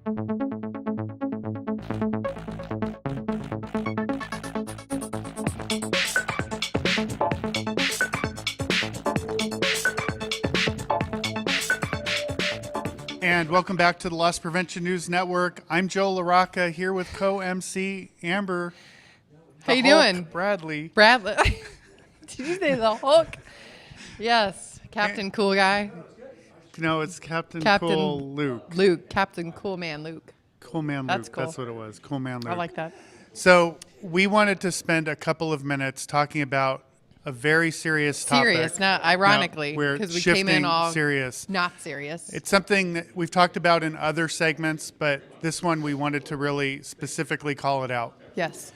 And welcome back to the Loss Prevention News Network. I'm Joe LaRocca here with co-MC Amber. How you doing? Bradley. Did you say the Hulk? Yes. Captain Cool Guy. No, it's Captain Cool Luke. Captain Cool Man Luke. Cool Man Luke. That's cool. That's what it was. Cool Man Luke. I like that. So we wanted to spend a couple of minutes talking about a very serious topic. Serious, not ironically, because we came in all serious. Not serious. It's something that we've talked about in other segments, but this one we wanted to really specifically call it out. Yes.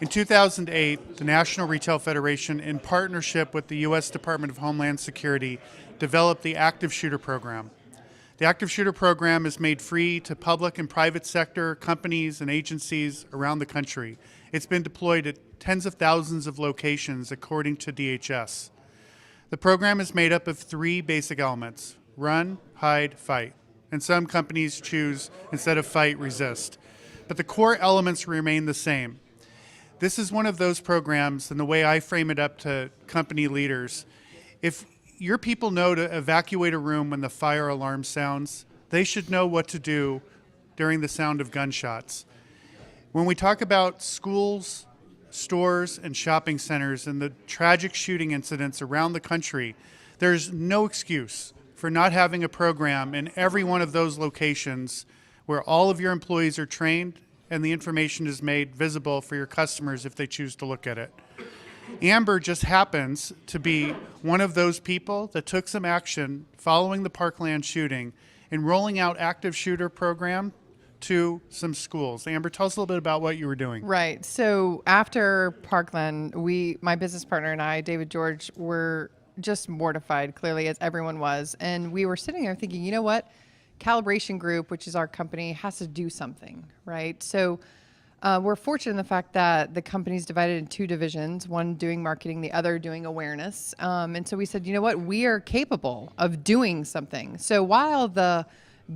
In 2008, the National Retail Federation, in partnership with the U.S. Department of Homeland Security, developed the Active Shooter Program. The Active Shooter Program is made free to public and private sector companies and agencies around the country. It's been deployed at tens of thousands of locations, according to DHS. The program is made up of three basic elements: run, hide, fight. And some companies choose, instead of fight, resist. But the core elements remain the same. This is one of those programs, and the way I frame it up to company leaders, if your people know to evacuate a room when the fire alarm sounds, they should know what to do during the sound of gunshots. When we talk about schools, stores, and shopping centers and the tragic shooting incidents around the country, there's no excuse for not having a program in every one of those locations where all of your employees are trained and the information is made visible for your customers if they choose to look at it. Amber just happens to be one of those people that took some action following the Parkland shooting in rolling out Active Shooter program to some schools. Amber, tell us a little bit about what you were doing. Right. So after Parkland, my business partner and I, David George, were just mortified, clearly, as everyone was. And we were sitting there thinking, you know what? Calibration Group, which is our company, has to do something, right? So we're fortunate in the fact that the company's divided in two divisions, one doing marketing, the other doing awareness. And so we said, you know what? We are capable of doing something. So while the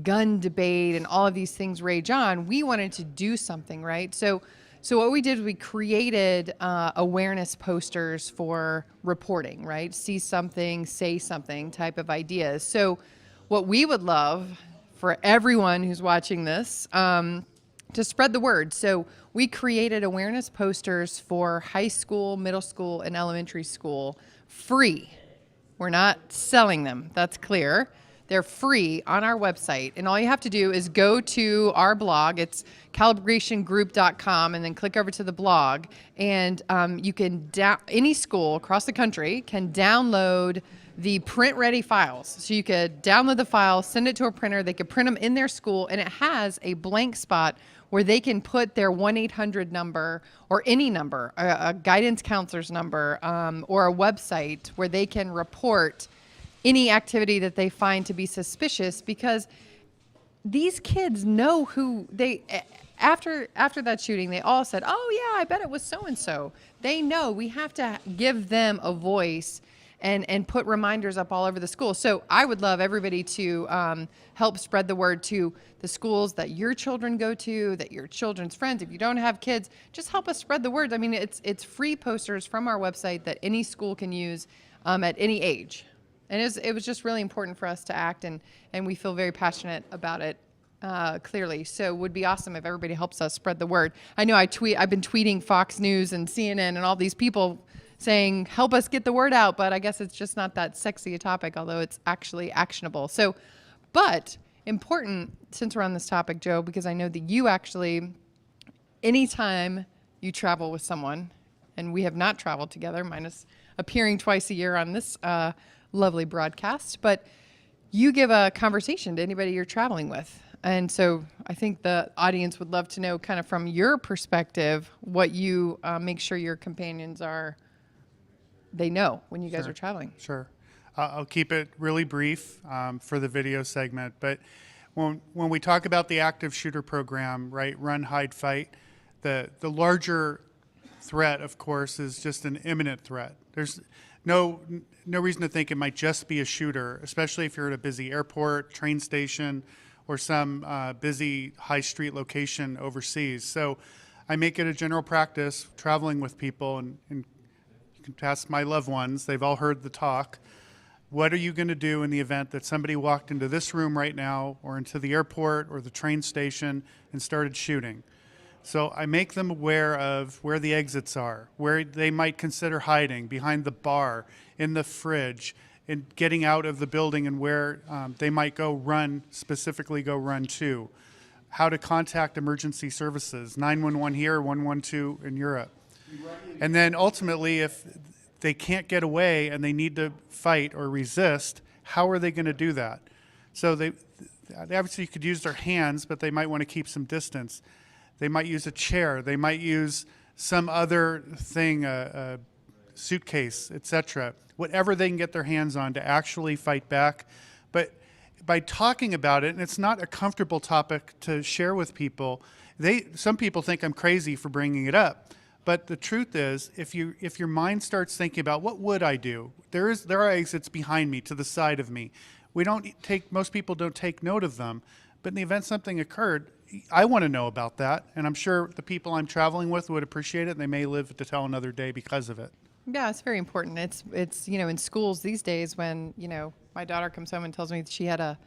gun debate and all of these things rage on, we wanted to do something, right? So what we did, we created awareness posters for reporting, right? See something, say something type of ideas. So what we would love for everyone who's watching this, to spread the word. So we created awareness posters for high school, middle school, and elementary school, free. We're not selling them, that's clear. They're free on our website. And all you have to do is go to our blog. It's calibrationgroup.com, and then click over to the blog. And you can, any school across the country can download the print-ready files. So you could download the file, send it to a printer. They could print them in their school, and it has a blank spot where they can put their 1-800 number or any number, a guidance counselor's number, or a website where they can report any activity that they find to be suspicious, because these kids know who they, after that shooting, they all said, oh yeah, I bet it was so-and-so. They know. We have to give them a voice and put reminders up all over the school. So I would love everybody to help spread the word to the schools that your children go to, that your children's friends. If you don't have kids, just help us spread the word. I mean, it's free posters from our website that any school can use at any age. And it was just really important for us to act, and we feel very passionate about it, clearly. So it would be awesome if everybody helps us spread the word. I know I've been tweeting Fox News and CNN and all these people saying, help us get the word out, but I guess it's just not that sexy a topic, although it's actually actionable. So, but important, since we're on this topic, Joe, because I know that you actually, anytime you travel with someone, and we have not traveled together, minus appearing twice a year on this lovely broadcast, but you give a conversation to anybody you're traveling with. And so I think the audience would love to know, kind of from your perspective, what you make sure your companions they know when you guys are traveling. Sure. I'll keep it really brief for the video segment, but when we talk about the Active Shooter program, right, run, hide, fight, the larger threat, of course, is just an imminent threat. There's no reason to think it might just be a shooter, especially if you're at a busy airport, train station, or some busy high street location overseas. So I make it a general practice traveling with people, and you can ask my loved ones, they've all heard the talk. What are you going to do in the event that somebody walked into this room right now or into the airport or the train station and started shooting? So I make them aware of where the exits are, where they might consider hiding, behind the bar, in the fridge, and getting out of the building, and where they might specifically go run to. How to contact emergency services, 911 here, 112 in Europe. And then ultimately, if they can't get away and they need to fight or resist, how are they going to do that? So they obviously could use their hands, but they might want to keep some distance. They might use a chair. They might use some other thing, a suitcase, etc. Whatever they can get their hands on to actually fight back. But by talking about it, and it's not a comfortable topic to share with people, some people think I'm crazy for bringing it up. But the truth is, if your mind starts thinking about what would I do, there are exits behind me, to the side of me. Most people don't take note of them. But in the event something occurred, I want to know about that, and I'm sure the people I'm traveling with would appreciate it, and they may live to tell another day because of it. Yeah, it's very important. It's in schools these days when my daughter comes home and tells me she had a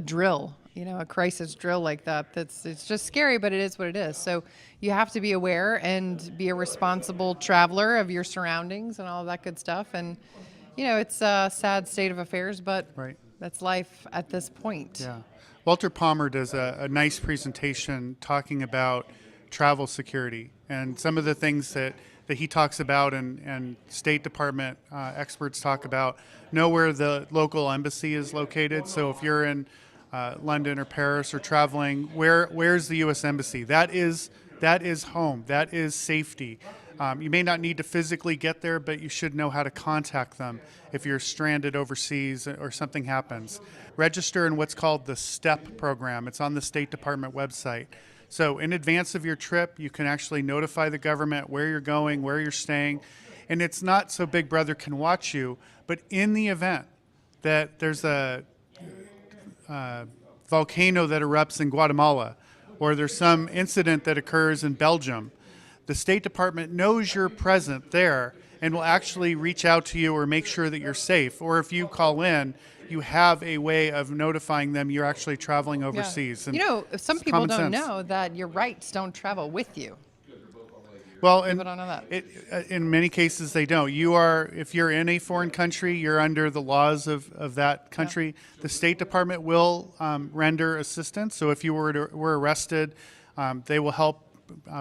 drill, a crisis drill like that. It's just scary, but it is what it is. So you have to be aware and be a responsible traveler of your surroundings and all of that good stuff. And it's a sad state of affairs, but right. That's life at this point. Yeah. Walter Palmer does a nice presentation talking about travel security and some of the things that he talks about and State Department experts talk about. Know where the local embassy is located. So if you're in London or Paris or traveling, where's the U.S. Embassy? That is home. That is safety. You may not need to physically get there, but you should know how to contact them if you're stranded overseas or something happens. Register in what's called the STEP program. It's on the State Department website. So in advance of your trip, you can actually notify the government where you're going, where you're staying. And it's not so Big Brother can watch you, but in the event that there's a volcano that erupts in Guatemala, or there's some incident that occurs in Belgium, the State Department knows you're present there and will actually reach out to you or make sure that you're safe. Or if you call in, you have a way of notifying them you're actually traveling overseas. Yeah. And some people don't know that your rights don't travel with you. Well, people don't know that. In many cases, they don't. If you're in a foreign country, you're under the laws of that country. Yeah. The State Department will render assistance. So if you were arrested, they will help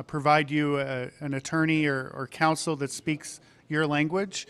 provide you an attorney or counsel that speaks your language.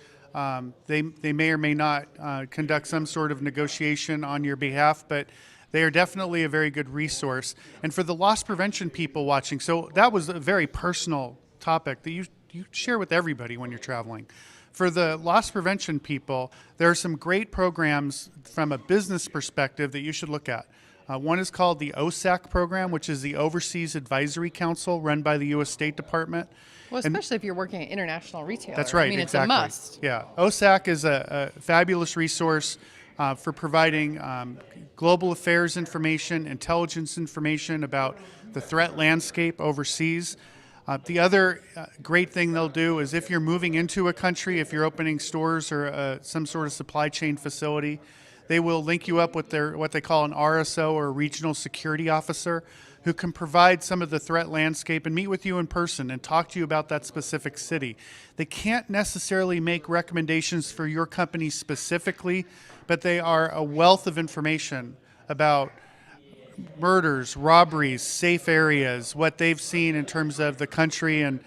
They may or may not conduct some sort of negotiation on your behalf, but they are definitely a very good resource. And for the loss prevention people watching, so that was a very personal topic that you share with everybody when you're traveling. For the loss prevention people, there are some great programs from a business perspective that you should look at. One is called the OSAC program, which is the Overseas Advisory Council run by the U.S. State Department. Well, especially if you're working at international retailers. That's right, I mean, exactly. It's a must. Yeah, OSAC is a fabulous resource for providing global affairs information, intelligence information about the threat landscape overseas. The other great thing they'll do is if you're moving into a country, if you're opening stores or some sort of supply chain facility, they will link you up with what they call an RSO, or a regional security officer, who can provide some of the threat landscape and meet with you in person and talk to you about that specific city. They can't necessarily make recommendations for your company specifically, but they are a wealth of information about murders, robberies, safe areas, what they've seen in terms of the country, and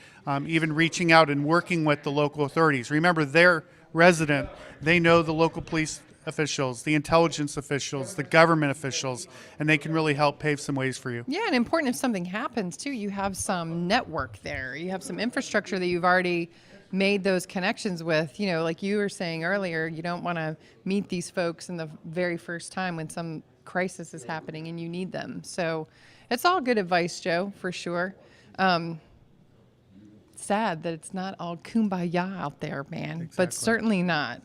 even reaching out and working with the local authorities. Remember, they're resident. They know the local police officials, the intelligence officials, the government officials, and they can really help pave some ways for you. Yeah, and important if something happens too, you have some network there. You have some infrastructure that you've already made those connections with. Like you were saying earlier, you don't want to meet these folks in the very first time when some crisis is happening and you need them. So it's all good advice, Joe, for sure. Sad that it's not all kumbaya out there, man, exactly. But certainly not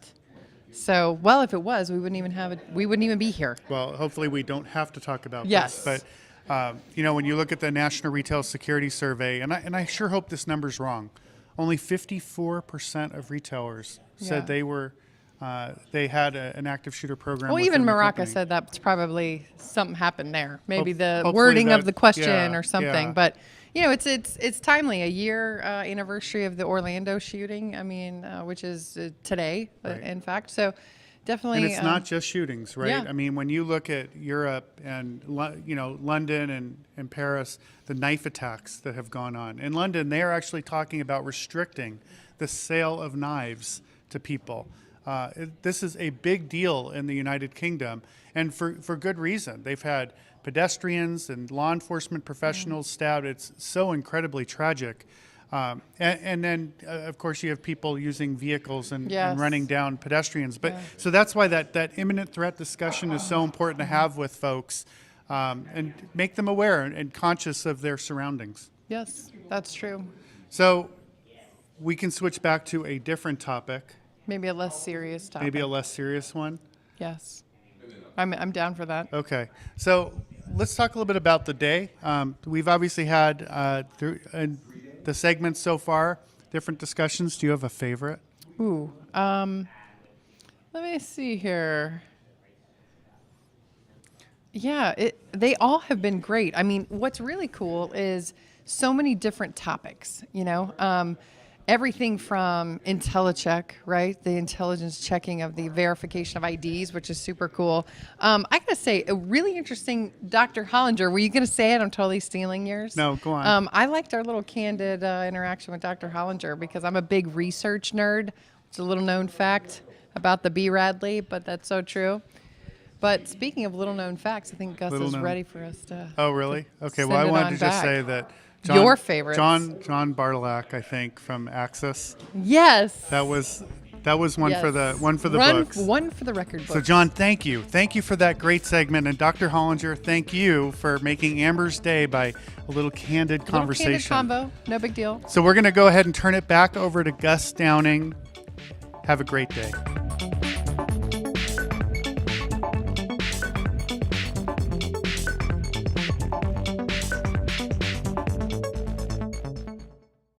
So, well, if it was, we wouldn't even have it. We wouldn't even be here. Well, hopefully we don't have to talk about Yes. this. But, when you look at the National Retail Security Survey, and I sure hope this number's wrong, only 54% of retailers said they had an active shooter program. Well, even within the LaRocca company. said that's probably something happened there. Maybe the Hopefully wording of that- the question yeah, or something. yeah. But it's timely. A year anniversary of the Orlando shooting. I mean, which is today, Right. in fact. So definitely. And it's not just shootings, right? yeah. I mean, when you look at Europe and London and Paris, the knife attacks that have gone on. In London, they are actually talking about restricting the sale of knives to people. This is a big deal in the United Kingdom, and for good reason. They've had pedestrians and law enforcement professionals stabbed. It's so incredibly tragic. And then, of course, you have people using vehicles and Yes. running down pedestrians. But so that's why that imminent threat discussion is so important to have with folks, and make them aware and conscious of their surroundings. Yes, that's true. So we can switch back to a different topic, Maybe a less serious topic. maybe a less serious one. Yes, I'm down for that. Okay, so let's talk a little bit about the day. We've obviously had through the segments so far, different discussions. Do you have a favorite? Ooh, let me see here. Yeah, they all have been great. I mean, what's really cool is so many different topics, everything from IntelliCheck, right? The intelligence checking of the verification of IDs, which is super cool. I gotta say, a really interesting, Dr. Hollinger, were you gonna say it? I'm totally stealing yours. No, go on. I liked our little candid interaction with Dr. Hollinger because I'm a big research nerd. It's a little known fact about the B. Radley, but that's so true. But speaking of little known facts, I think Gus Little is known- ready for us to. Oh, really? Okay. send Well, I it wanted on to just back. say that Your favorites. John Bartolak, I think, from Access. Yes. That was one for the Yes. one for the Run- books. One for the record books. So, John, thank you for that great segment, and Dr. Hollinger, thank you for making Amber's day by a little candid Little conversation. candid combo, no big deal. So we're going to go ahead and turn it back over to Gus Downing. Have a great day.